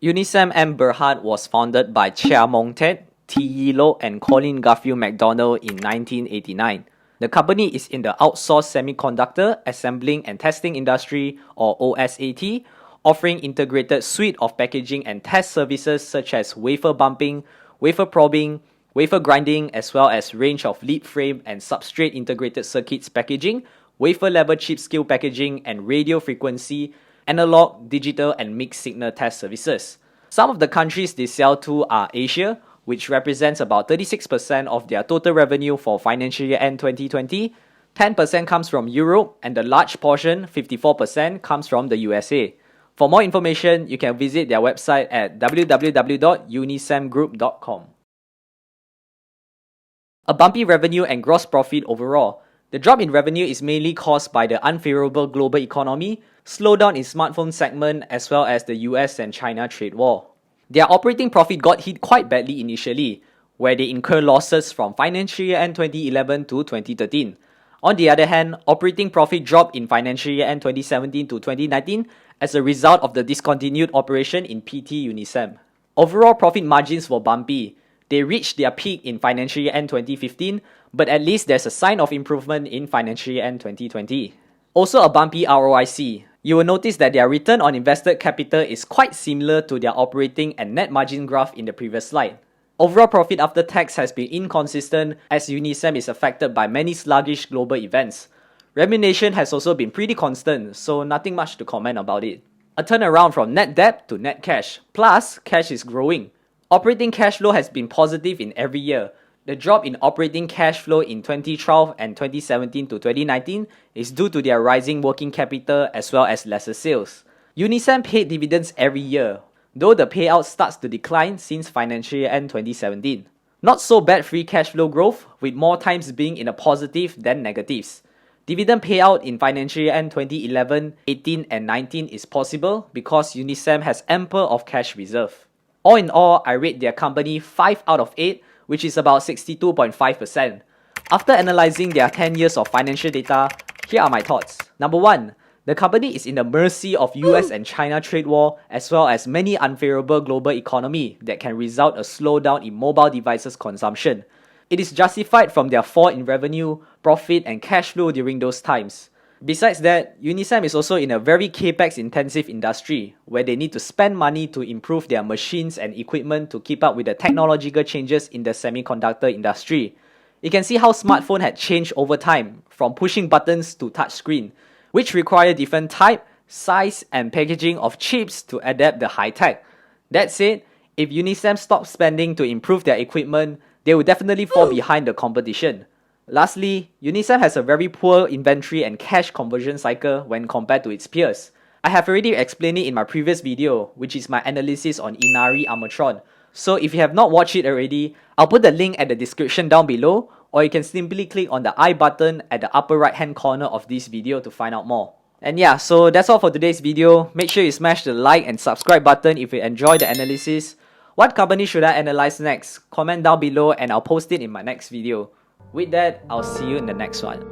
Unisem and Berhad was founded by 𝗤𝗵𝗃, 𝗔𝗏 and Colin Garfield McDonald in 1989. The company is in the outsourced semiconductor assembling and testing industry, or OSAT, offering integrated suite of packaging and test services such as wafer bumping, wafer probing, wafer grinding, as well as range of lead frame and substrate integrated circuits packaging, wafer level chip scale packaging, and radio frequency, analog, digital, and mixed signal test services. Some of the countries they sell to are Asia, which represents about 36% of their total revenue for financial year end 2020, 10% comes from Europe, and the large portion, 54%, comes from the USA. For more information, you can visit their website at www.unisemgroup.com. A bumpy revenue and gross profit overall. The drop in revenue is mainly caused by the unfavorable global economy, slowdown in smartphone segment, as well as the US and China trade war. Their operating profit got hit quite badly initially, where they incur losses from financial year end 2011 to 2013. On the other hand, operating profit dropped in financial year end 2017 to 2019 as a result of the discontinued operation in PT Unisem. Overall profit margins were bumpy. They reached their peak in financial year end 2015, but at least there's a sign of improvement in financial year end 2020. Also a bumpy ROIC. You will notice that their return on invested capital is quite similar to their operating and net margin graph in the previous slide. Overall profit after tax has been inconsistent as Unisem is affected by many sluggish global events. Remuneration has also been pretty constant, so nothing much to comment about it. A turnaround from net debt to net cash, plus cash is growing. Operating cash flow has been positive in every year. The drop in operating cash flow in 2012 and 2017 to 2019 is due to their rising working capital as well as lesser sales. Unisem paid dividends every year, though the payout starts to decline since financial year end 2017. Not so bad free cash flow growth, with more times being in a positive than negatives. Dividend payout in financial year end 2011, 18 and 19 is possible because Unisem has ample of cash reserve. All in all, I rate their company 5 out of 8, which is about 62.5%. After analyzing their 10 years of financial data, here are my thoughts. Number 1. The company is in the mercy of US and China trade war as well as many unfavorable global economy that can result a slowdown in mobile devices consumption. It is justified from their fall in revenue, profit and cash flow during those times. Besides that, Unisem is also in a very capex intensive industry where they need to spend money to improve their machines and equipment to keep up with the technological changes in the semiconductor industry. You can see how smartphone had changed over time from pushing buttons to touchscreen, which require different type, size and packaging of chips to adapt the high tech. That said, if Unisem stops spending to improve their equipment, they will definitely fall behind the competition. Lastly, Unisem has a very poor inventory and cash conversion cycle when compared to its peers. I have already explained it in my previous video, which is my analysis on 𝗖𝗵𝗵𝗏. So if you have not watched it already, I'll put the link at the description down below, or you can simply click on the I button at the upper right hand corner of this video to find out more. And yeah, so that's all for today's video. Make sure you smash the like and subscribe button if you enjoy the analysis. What company should I analyze next? Comment down below and I'll post it in my next video. With that, I'll see you in the next one.